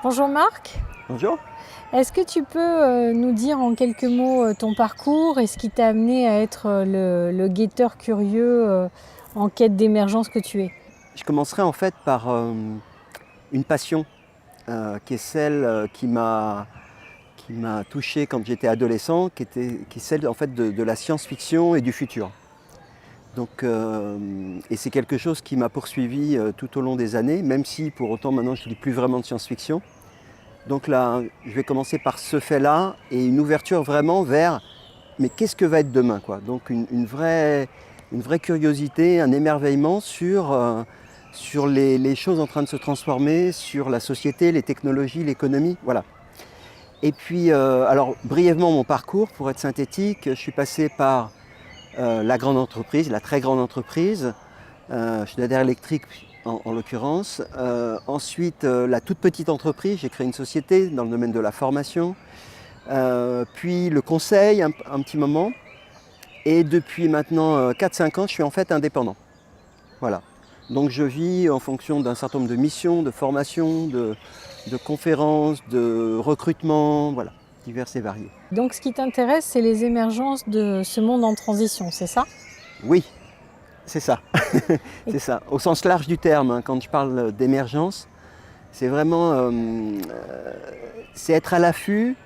Bonjour Marc, Bonjour. est-ce que tu peux nous dire en quelques mots ton parcours et ce qui t'a amené à être le guetteur curieux en quête d'émergence que tu es? Je commencerai en fait par une passion qui est celle qui m'a touché quand j'étais adolescent, qui est celle en fait de la science-fiction et du futur. Et c'est quelque chose qui m'a poursuivi tout au long des années, même si pour autant maintenant je ne lis plus vraiment de science-fiction. Donc là, je vais commencer par ce fait-là et une ouverture vraiment vers mais qu'est-ce que va être demain quoi. Donc une vraie curiosité, un émerveillement sur les choses en train de se transformer, sur la société, les technologies, l'économie, voilà. Et puis, alors brièvement mon parcours, pour être synthétique, je suis passé par la grande entreprise, la très grande entreprise, Schneider Electric en l'occurrence. Ensuite, la toute petite entreprise, j'ai créé une société dans le domaine de la formation. Puis le conseil un petit moment. Et depuis maintenant 4-5 ans, je suis en fait indépendant. Voilà. Donc je vis en fonction d'un certain nombre de missions, de formations, de conférences, de recrutement, voilà, divers et variés. Donc ce qui t'intéresse, c'est les émergences de ce monde en transition, c'est ça? Oui, c'est ça. Et, C'est ça. Au sens large du terme, hein, quand je parle d'émergence, c'est vraiment c'est être à l'affût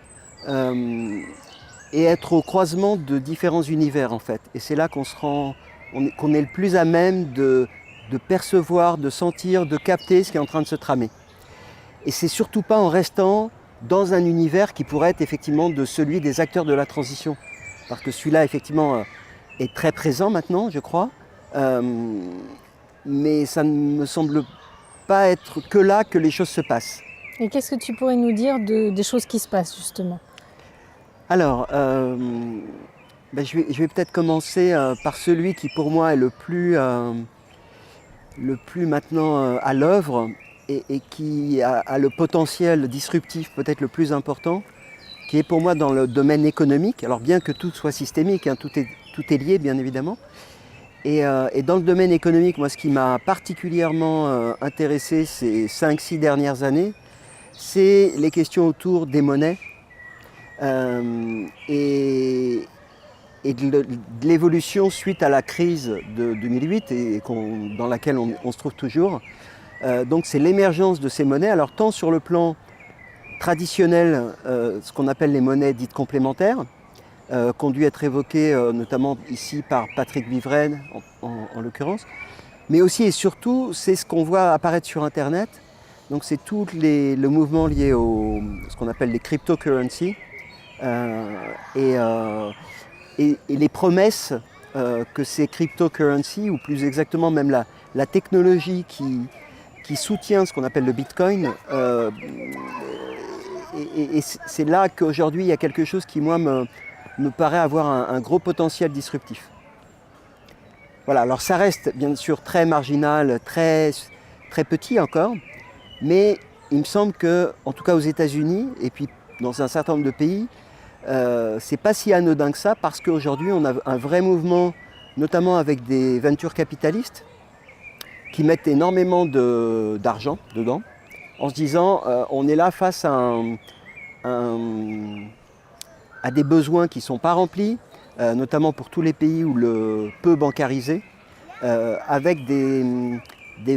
et être au croisement de différents univers en fait. Et c'est là qu'on est le plus à même de percevoir, de sentir, de capter ce qui est en train de se tramer. Et c'est surtout pas en restant dans un univers qui pourrait être effectivement de celui des acteurs de la transition. Parce que celui-là effectivement est très présent maintenant, je crois. Euh, mais ça ne me semble pas être que là que les choses se passent. et qu'est-ce que tu pourrais nous dire des choses qui se passent justement? Alors, je vais peut-être commencer par celui qui pour moi est le plus maintenant à l'œuvre et qui a le potentiel disruptif peut-être le plus important, qui est pour moi dans le domaine économique. Alors bien que tout soit systémique, hein, tout est lié bien évidemment. Et dans le domaine économique, moi ce qui m'a particulièrement intéressé ces 5-6 dernières années, c'est les questions autour des monnaies et, de l'évolution suite à la crise de 2008 dans laquelle on se trouve toujours. Donc c'est l'émergence de ces monnaies, alors tant sur le plan traditionnel, ce qu'on appelle les monnaies dites complémentaires, qui ont dû être évoquées notamment ici par Patrick Vivren en l'occurrence, mais aussi et surtout c'est ce qu'on voit apparaître sur Internet. Donc c'est tout le mouvement lié au ce qu'on appelle les cryptocurrencies euh, et, euh, et les promesses que ces cryptocurrencies, ou plus exactement même la technologie qui soutient ce qu'on appelle le Bitcoin, et c'est là qu'aujourd'hui il y a quelque chose qui moi me paraît avoir un gros potentiel disruptif. Voilà, alors ça reste bien sûr très marginal, très petit encore, mais il me semble que, en tout cas aux États-Unis et puis dans un certain nombre de pays, c'est pas si anodin que ça parce qu'aujourd'hui on a un vrai mouvement, notamment avec des ventures capitalistes qui mettent énormément d'argent dedans, en se disant on est là face à des besoins qui ne sont pas remplis, notamment pour tous les pays où le peu bancarisé, avec des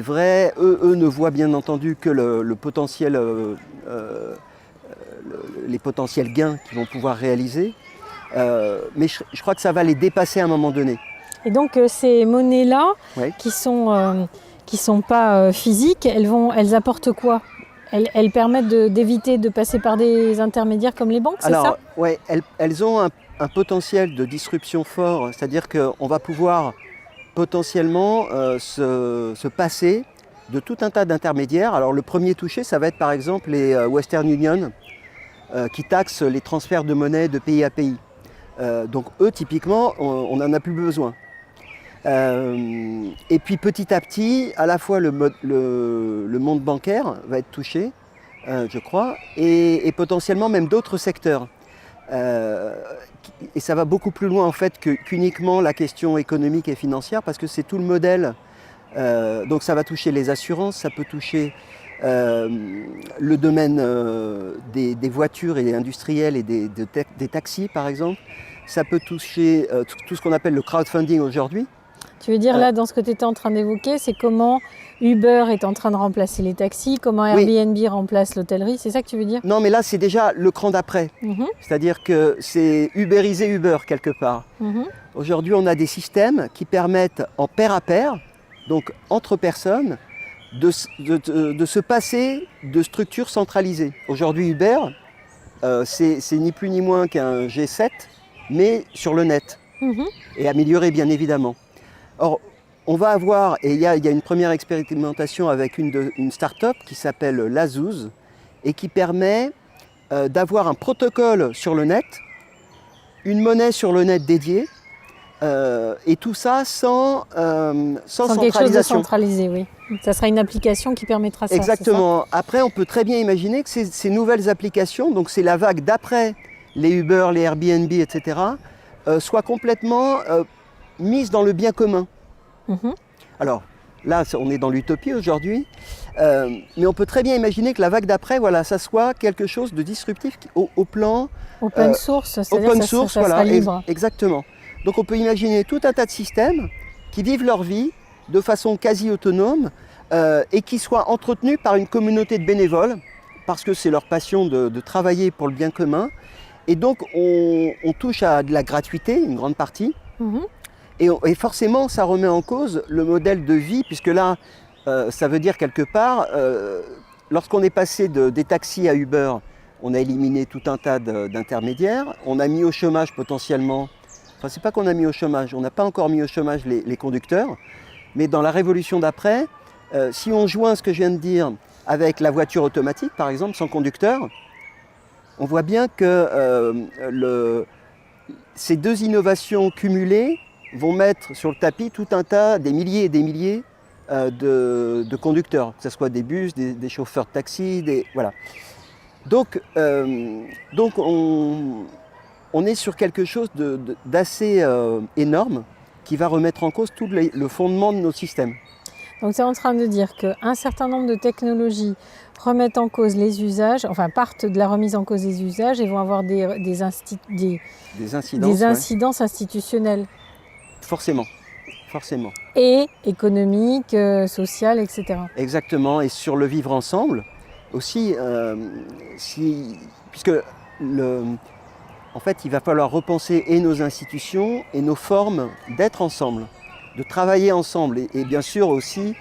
vrais. Eux ne voient bien entendu que le potentiel, les potentiels gains qu'ils vont pouvoir réaliser. Mais je crois que ça va les dépasser à un moment donné. Et donc ces monnaies-là, Ouais. qui sont pas physiques, elles apportent quoi? Elles permettent d'éviter de passer par des intermédiaires comme les banques, c'est ça? Alors, ouais, elles ont un potentiel de disruption fort, c'est-à-dire qu'on va pouvoir potentiellement se passer de tout un tas d'intermédiaires. Alors le premier touché, ça va être par exemple les Western Union, qui taxent les transferts de monnaie de pays à pays. Donc eux, typiquement, on n'en a plus besoin. Et puis petit à petit, à la fois le monde bancaire va être touché, je crois, et potentiellement même d'autres secteurs. Euh, et ça va beaucoup plus loin en fait qu'uniquement la question économique et financière, parce que c'est tout le modèle. Donc ça va toucher les assurances, ça peut toucher le domaine des voitures et industrielles et des taxis par exemple. Ça peut toucher tout ce qu'on appelle le crowdfunding aujourd'hui. Tu veux dire là, dans ce que tu étais en train d'évoquer, c'est comment Uber est en train de remplacer les taxis, comment Airbnb remplace l'hôtellerie, c'est ça que tu veux dire? Non, mais là, c'est déjà le cran d'après. C'est-à-dire que c'est ubériser Uber quelque part. Aujourd'hui, on a des systèmes qui permettent en pair à pair, donc entre personnes, de se passer de structures centralisées. Aujourd'hui, Uber, c'est ni plus ni moins qu'un G7, mais sur le net, et amélioré bien évidemment. Or, on va avoir, et il y a une première expérimentation avec une start-up qui s'appelle Lazuz, et qui permet d'avoir un protocole sur le net, une monnaie sur le net dédiée, et tout ça sans centralisation. Quelque chose de centralisé, oui. Ça sera une application qui permettra ça. Exactement. Après, on peut très bien imaginer que ces nouvelles applications, donc c'est la vague d'après les Uber, les Airbnb, etc., soient complètement mises dans le bien commun. Alors là, on est dans l'utopie aujourd'hui, mais on peut très bien imaginer que la vague d'après, voilà, ça soit quelque chose de disruptif au plan open source, c'est-à-dire open ça source, sera libre. Exactement. Donc on peut imaginer tout un tas de systèmes qui vivent leur vie de façon quasi autonome et qui soient entretenus par une communauté de bénévoles, parce que c'est leur passion de travailler pour le bien commun. Et donc on touche à de la gratuité, une grande partie. Et forcément, ça remet en cause le modèle de vie, puisque là, ça veut dire quelque part, lorsqu'on est passé des taxis à Uber, on a éliminé tout un tas d'intermédiaires, on a mis au chômage potentiellement, enfin c'est pas qu'on a mis au chômage, on n'a pas encore mis au chômage les conducteurs, mais dans la révolution d'après, si on joint ce que je viens de dire avec la voiture automatique, par exemple, sans conducteur, on voit bien que ces deux innovations cumulées vont mettre sur le tapis tout un tas, des milliers et des milliers de conducteurs, que ce soit des bus, des chauffeurs de taxi, voilà. Donc on est sur quelque chose d'assez énorme qui va remettre en cause tout le fondement de nos systèmes. Donc tu es en train de dire qu'un certain nombre de technologies remettent en cause les usages, enfin partent de la remise en cause des usages et vont avoir des incidences institutionnelles. Forcément. Et économiques, sociales, etc. Exactement, et sur le vivre ensemble aussi, puisque en fait il va falloir repenser et nos institutions et nos formes d'être ensemble, de travailler ensemble, et bien sûr aussi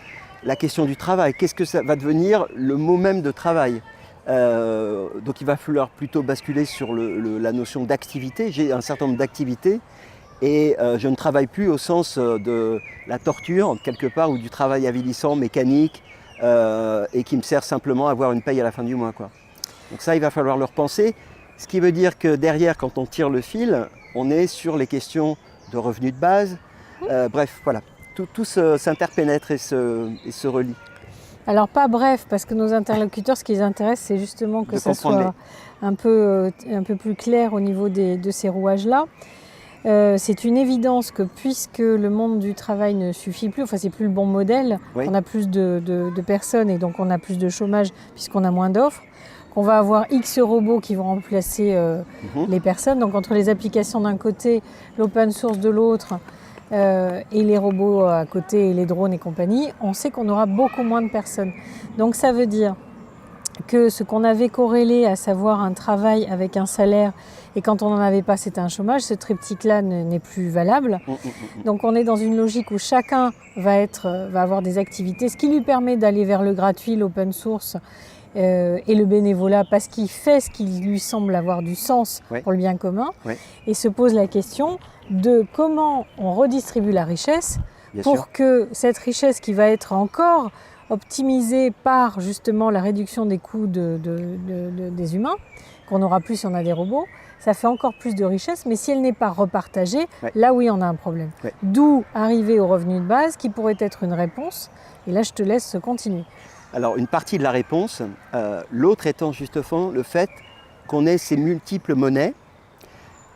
la question du travail. Qu'est-ce que ça va devenir le mot même de travail? Donc il va falloir plutôt basculer sur la notion d'activité. J'ai un certain nombre d'activités et je ne travaille plus au sens de la torture quelque part, ou du travail avilissant, mécanique, et qui me sert simplement à avoir une paye à la fin du mois, quoi. Donc ça, il va falloir le repenser, ce qui veut dire que derrière, quand on tire le fil, on est sur les questions de revenus de base. Bref, voilà, tout s'interpénètre et se relie. Alors pas bref, parce que nos interlocuteurs, ce qui les intéresse, c'est justement que ça soit un peu plus clair au niveau de ces rouages-là. C'est une évidence que puisque le monde du travail ne suffit plus, enfin c'est plus le bon modèle, on a plus de personnes et donc on a plus de chômage puisqu'on a moins d'offres, qu'on va avoir X robots qui vont remplacer les personnes. Donc entre les applications d'un côté, l'open source de l'autre, et les robots à côté et les drones et compagnie, on sait qu'on aura beaucoup moins de personnes. Donc ça veut dire que ce qu'on avait corrélé, à savoir un travail avec un salaire, et quand on n'en avait pas, c'était un chômage, ce triptyque-là n'est plus valable. Donc on est dans une logique où chacun va avoir des activités, ce qui lui permet d'aller vers le gratuit, l'open source et le bénévolat, parce qu'il fait ce qui lui semble avoir du sens pour le bien commun, et se pose la question de comment on redistribue la richesse pour que cette richesse qui va être encore optimisée par justement la réduction des coûts des humains, qu'on n'aura plus si on a des robots, ça fait encore plus de richesse, mais si elle n'est pas repartagée, là oui on a un problème. D'où arriver au revenu de base qui pourrait être une réponse, et là je te laisse continuer. Alors une partie de la réponse, l'autre étant justement le fait qu'on ait ces multiples monnaies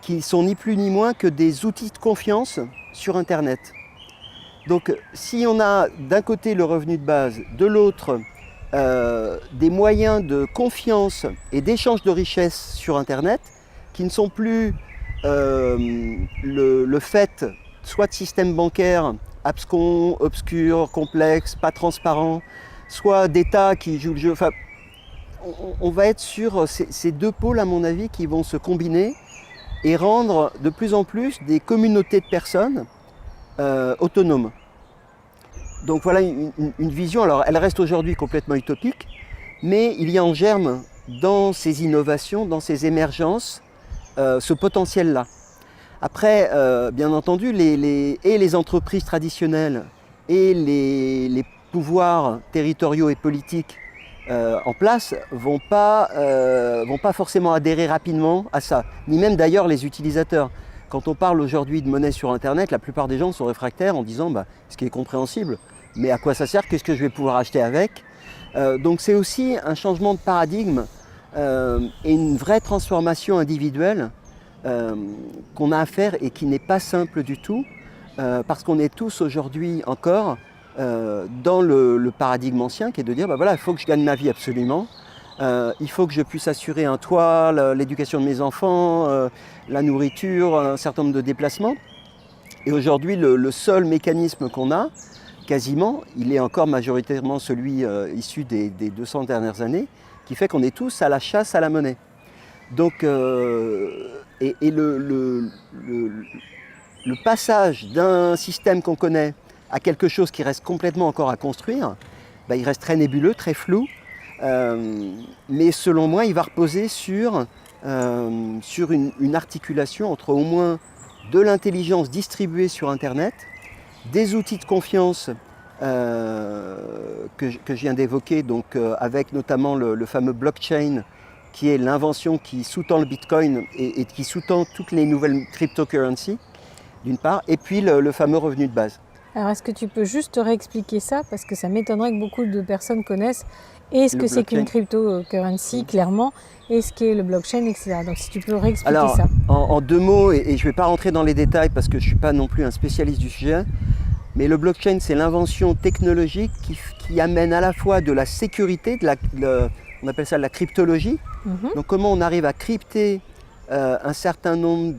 qui sont ni plus ni moins que des outils de confiance sur Internet. Donc si on a d'un côté le revenu de base, de l'autre des moyens de confiance et d'échange de richesses sur Internet qui ne sont plus le fait soit de systèmes bancaires abscons, obscurs, complexes, pas transparents, soit d'États qui jouent le jeu. Enfin, on va être sur ces deux pôles, à mon avis, qui vont se combiner et rendre de plus en plus des communautés de personnes autonomes. Donc voilà une vision, alors elle reste aujourd'hui complètement utopique, mais il y a en germe dans ces innovations, dans ces émergences, ce potentiel-là. Après, bien entendu, les entreprises traditionnelles et les pouvoirs territoriaux et politiques en place vont pas forcément adhérer rapidement à ça, ni même d'ailleurs les utilisateurs. Quand on parle aujourd'hui de monnaie sur Internet, la plupart des gens sont réfractaires en disant, ce qui est compréhensible, mais à quoi ça sert? Qu'est-ce que je vais pouvoir acheter avec? Donc c'est aussi un changement de paradigme et une vraie transformation individuelle qu'on a à faire et qui n'est pas simple du tout, parce qu'on est tous aujourd'hui encore dans le paradigme ancien qui est de dire, voilà, il faut que je gagne ma vie absolument. Il faut que je puisse assurer un toit, l'éducation de mes enfants, la nourriture, un certain nombre de déplacements. Et aujourd'hui, le seul mécanisme qu'on a, quasiment, il est encore majoritairement celui issu des 200 dernières années, qui fait qu'on est tous à la chasse à la monnaie. Donc, le passage d'un système qu'on connaît à quelque chose qui reste complètement encore à construire, il reste très nébuleux, très flou. Mais selon moi, il va reposer sur une articulation entre au moins de l'intelligence distribuée sur Internet, des outils de confiance que je viens d'évoquer, donc avec notamment le fameux blockchain, qui est l'invention qui sous-tend le Bitcoin et qui sous-tend toutes les nouvelles cryptocurrencies, d'une part, et puis le fameux revenu de base. Alors, est-ce que tu peux juste réexpliquer ça? Parce que ça m'étonnerait que beaucoup de personnes connaissent. Et ce que c'est qu'une cryptocurrency, clairement, et ce qu'est le blockchain, etc. Donc, si tu peux réexpliquer ça. En deux mots, et je ne vais pas rentrer dans les détails parce que je ne suis pas non plus un spécialiste du sujet, mais le blockchain, c'est l'invention technologique qui amène à la fois de la sécurité, on appelle ça de la cryptologie. Donc, comment on arrive à crypter un certain nombre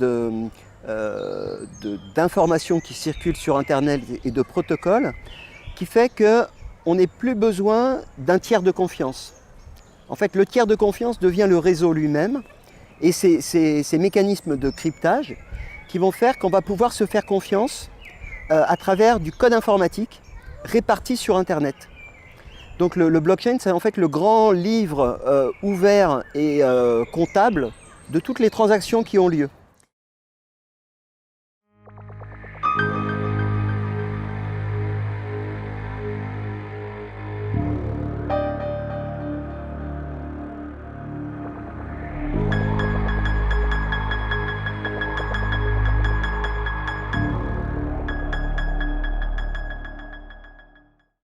d'informations qui circulent sur Internet et de protocoles, qui fait qu'on n'ait plus besoin d'un tiers de confiance. En fait, le tiers de confiance devient le réseau lui-même, et c'est ces mécanismes de cryptage qui vont faire qu'on va pouvoir se faire confiance à travers du code informatique réparti sur Internet. Donc le blockchain, c'est en fait le grand livre ouvert et comptable de toutes les transactions qui ont lieu.